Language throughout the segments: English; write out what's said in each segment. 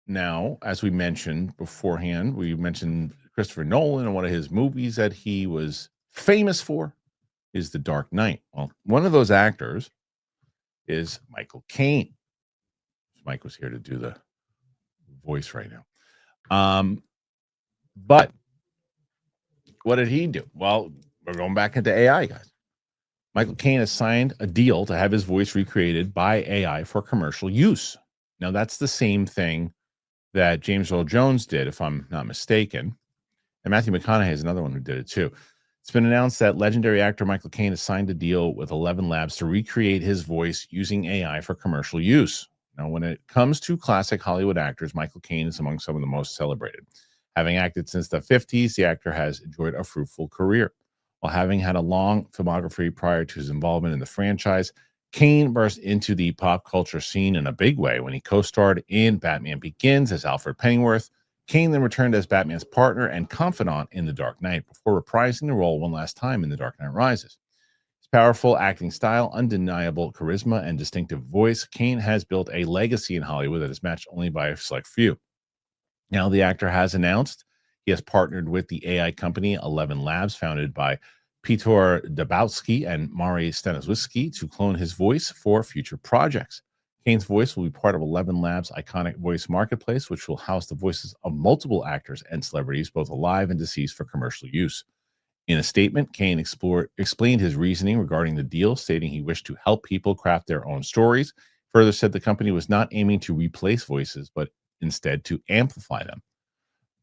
now, as we mentioned beforehand, we mentioned Christopher Nolan and one of his movies that he was famous for is The Dark Knight. Well, one of those actors is Michael Caine. Mike was here to do the voice right now. But what did he do? Well, we're going back into AI, guys. Michael Caine has signed a deal to have his voice recreated by AI for commercial use. Now, that's the same thing that James Earl Jones did, if I'm not mistaken. And Matthew McConaughey is another one who did it too. It's been announced that legendary actor Michael Caine has signed a deal with 11 Labs to recreate his voice using AI for commercial use. Now, when it comes to classic Hollywood actors, Michael Caine is among some of the most celebrated. Having acted since the 50s, the actor has enjoyed a fruitful career. While having had a long filmography prior to his involvement in the franchise, Caine burst into the pop culture scene in a big way when he co-starred in Batman Begins as Alfred Pennyworth. Caine then returned as Batman's partner and confidant in The Dark Knight before reprising the role one last time in The Dark Knight Rises. His powerful acting style, undeniable charisma, and distinctive voice, Caine has built a legacy in Hollywood that is matched only by a select few. Now, the actor has announced he has partnered with the AI company 11 Labs, founded by Peter Dabowski and Mari Staniszewski, to clone his voice for future projects. Caine's voice will be part of 11 Labs' iconic voice marketplace, which will house the voices of multiple actors and celebrities, both alive and deceased, for commercial use. In a statement, Caine explained his reasoning regarding the deal, stating he wished to help people craft their own stories. Further said the company was not aiming to replace voices, but instead to amplify them.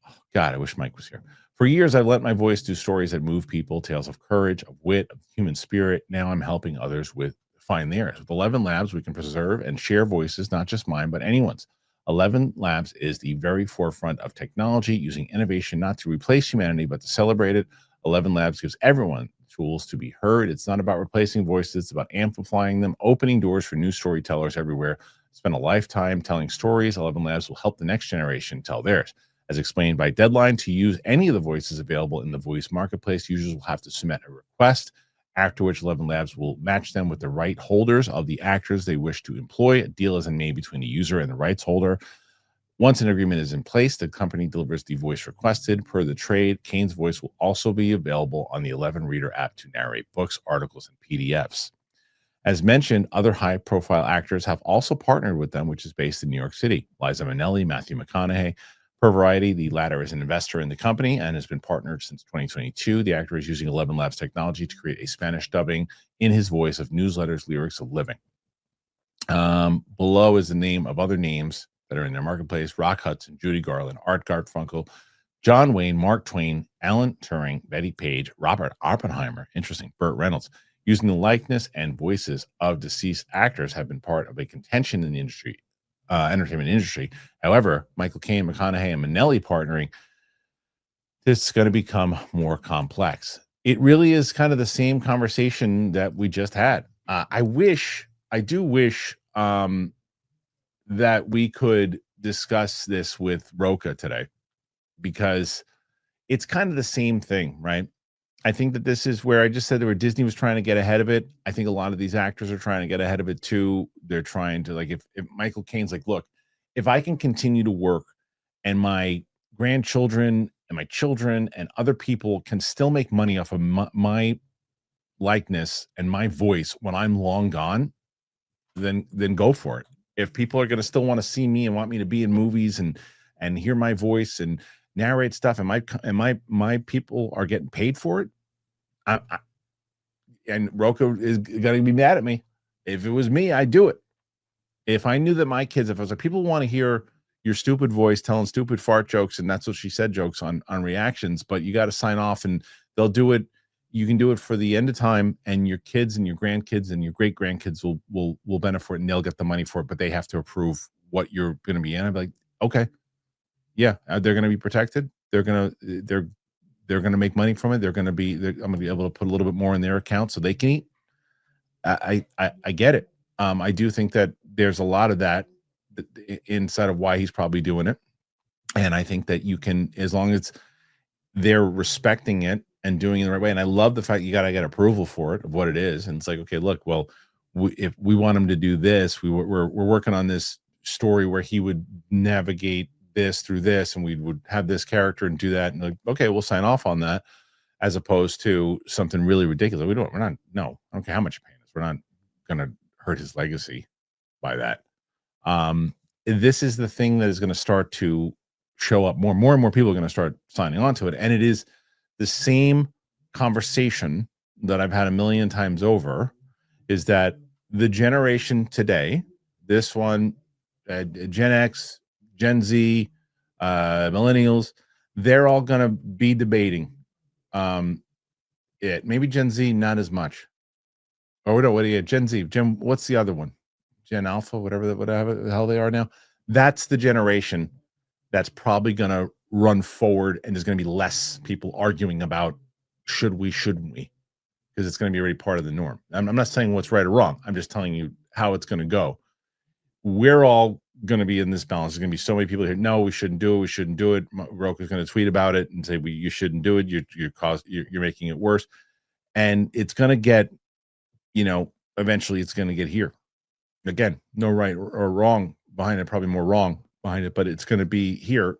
Oh, God, I wish Mike was here. For years, I've let my voice do stories that move people, tales of courage, of wit, of human spirit. Now I'm helping others with find theirs. With 11 Labs, we can preserve and share voices, not just mine, but anyone's. 11 Labs is the very forefront of technology, using innovation not to replace humanity, but to celebrate it. 11 Labs gives everyone tools to be heard. It's not about replacing voices, it's about amplifying them, opening doors for new storytellers everywhere. Spend a lifetime telling stories. 11 Labs will help the next generation tell theirs. As explained by Deadline, to use any of the voices available in the voice marketplace, users will have to submit a request, after which 11 Labs will match them with the right holders of the actors they wish to employ. A deal is made between the user and the rights holder. Once an agreement is in place, the company delivers the voice requested. Per the trade, Caine's voice will also be available on the 11 Reader app to narrate books, articles, and PDFs. As mentioned, other high-profile actors have also partnered with them, which is based in New York City. Liza Minnelli, Matthew McConaughey. Per Variety, the latter is an investor in the company and has been partnered since 2022. The actor is using 11 Labs technology to create a Spanish dubbing in his voice of newsletters, lyrics of living. Below is the name of other names that are in their marketplace: Rock Hudson, Judy Garland, Art Garfunkel, John Wayne, Mark Twain, Alan Turing, Betty Page, Robert Oppenheimer, interesting, Burt Reynolds. Using the likeness and voices of deceased actors have been part of a contention in the industry, entertainment industry. However, Michael Caine, McConaughey, and Minnelli partnering, this is going to become more complex. It really is kind of the same conversation that we just had. I do wish that we could discuss this with Roca today, because it's kind of the same thing, right? I think that this is where I just said where Disney was trying to get ahead of it. I think a lot of these actors are trying to get ahead of it too. They're trying to, like, if Michael Caine's like, look, if I can continue to work and my grandchildren and my children and other people can still make money off of my likeness and my voice when I'm long gone, then go for it. If people are going to still want to see me and want me to be in movies and hear my voice and narrate stuff, and my people are getting paid for it, and Roku is going to be mad at me. If it was me, I'd do it. If I knew that my kids, if I was like, people want to hear your stupid voice telling stupid fart jokes and that's what she said jokes on reactions, but you got to sign off and they'll do it. You can do it for the end of time, and your kids and your grandkids and your great grandkids will benefit, and they'll get the money for it, but they have to approve what you're going to be in. I'd be like, okay, yeah, they're going to be protected. They're going to make money from it. I'm going to be able to put a little bit more in their account so they can eat. I get it. I do think that there's a lot of that inside of why he's probably doing it. And I think that you can, as long as they're respecting it and doing it the right way. And I love the fact you got to get approval for it, of what it is. And it's like, okay, look, well, if we want them to do this, we're working on this story where he would navigate this through this, and we would have this character and do that, and like, okay, we'll sign off on that, as opposed to something really ridiculous. We're not, no, I don't care how much you pay us. We're not going to hurt his legacy by that. This is the thing that is going to start to show up more and more people are going to start signing on to it. And it is the same conversation that I've had a million times over, is that the generation today, this one, Gen X, Gen Z, millennials, they're all going to be debating it. Maybe Gen Z, not as much. Or no, what do you, Gen Z, what's the other one? Gen Alpha, whatever the hell they are now. That's the generation that's probably going to run forward, and there's going to be less people arguing about should we, shouldn't we, because it's going to be already part of the norm. I'm not saying what's right or wrong. I'm just telling you how it's going to go. We're all going to be in this balance. There's going to be so many people here. No, we shouldn't do it. We shouldn't do it. Roka's going to tweet about it and say, you shouldn't do it. You're making it worse. And it's going to get, eventually it's going to get here. Again, no right or wrong behind it, probably more wrong behind it, but it's going to be here.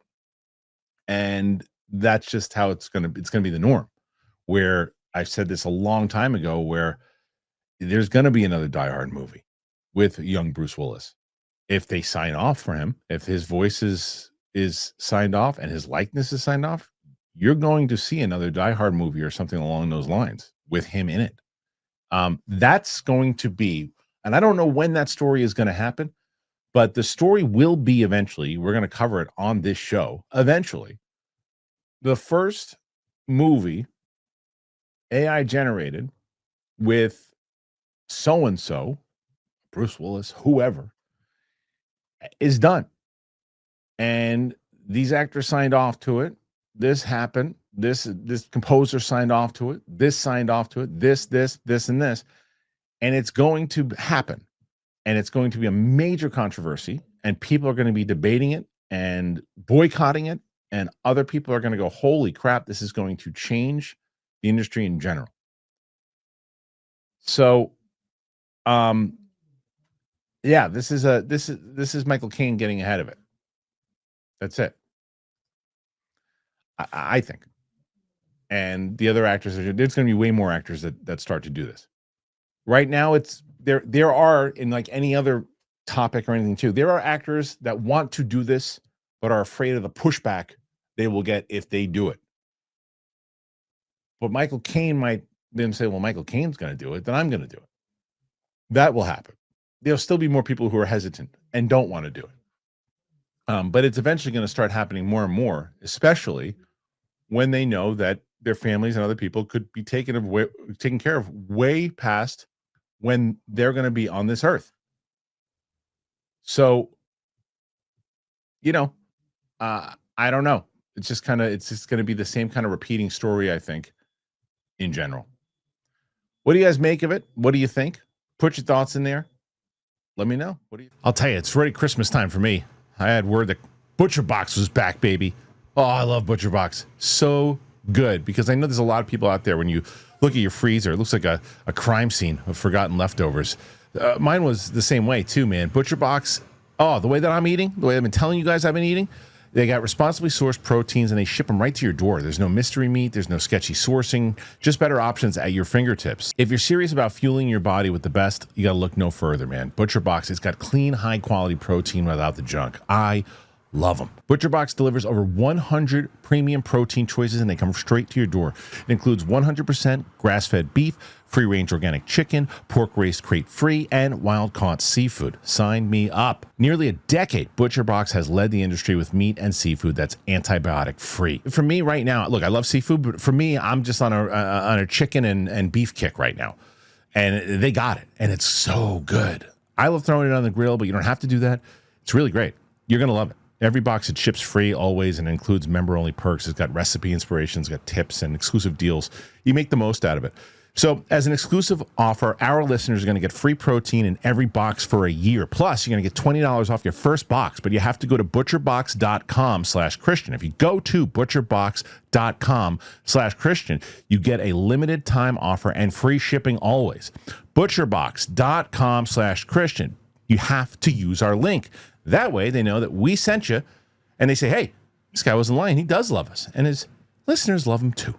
And that's just how it's going to be the norm, where I said this a long time ago, where there's going to be another Die Hard movie with young Bruce Willis. If they sign off for him, if his voice is signed off and his likeness is signed off, you're going to see another Die Hard movie or something along those lines with him in it. That's going to be, and I don't know when that story is going to happen, but the story will be eventually. We're going to cover it on this show. Eventually, the first movie AI generated with so-and-so, Bruce Willis, whoever, is done. And these actors signed off to it. This happened. This composer signed off to it. This signed off to it. This, and this. And it's going to happen. And it's going to be a major controversy. And people are going to be debating it and boycotting it. And other people are going to go, holy crap, this is going to change the industry in general. So, yeah, this is Michael Caine getting ahead of it. That's it. I think. And the other actors, there's going to be way more actors that start to do this. Right now, it's there are, in like any other topic or anything too, there are actors that want to do this but are afraid of the pushback they will get if they do it. But Michael Caine might then say, well, Michael Caine's going to do it, then I'm going to do it. That will happen. There'll still be more people who are hesitant and don't want to do it. But it's eventually going to start happening more and more, especially when they know that their families and other people could be taken care of way past when they're going to be on this earth. So, I don't know. It's just going to be the same kind of repeating story, I think, in general. What do you guys make of it? What do you think? Put your thoughts in there. Let me know. I'll tell you, it's already Christmas time for me. I had word that Butcher Box was back, baby. Oh, I love Butcher Box. So good, because I know there's a lot of people out there, when you look at your freezer, it looks like a crime scene of forgotten leftovers. Mine was the same way too, man. Butcher Box, the way that I'm eating, the way I've been telling you guys I've been eating, they got responsibly sourced proteins and they ship them right to your door. There's no mystery meat. There's no sketchy sourcing, just better options at your fingertips. If you're serious about fueling your body with the best, you got to look no further, man. Butcher Box has got clean, high quality protein without the junk. I love them. Butcher Box delivers over 100 premium protein choices, and they come straight to your door. It includes 100% grass-fed beef, free-range organic chicken, pork raised crate-free, and wild-caught seafood. Sign me up. Nearly a decade, Butcher Box has led the industry with meat and seafood that's antibiotic-free. For me right now, look, I love seafood, but for me, I'm just on a chicken and beef kick right now. And they got it, and it's so good. I love throwing it on the grill, but you don't have to do that. It's really great. You're going to love it. Every box, it ships free always and includes member-only perks. It's got recipe inspirations, got tips and exclusive deals. You make the most out of it. So as an exclusive offer, our listeners are going to get free protein in every box for a year. Plus, you're going to get $20 off your first box, but you have to go to butcherbox.com/Kristian. If you go to butcherbox.com/Kristian, you get a limited time offer and free shipping always. Butcherbox.com/Kristian. You have to use our link. That way they know that we sent you, and they say, hey, this guy wasn't lying. He does love us, and his listeners love him too.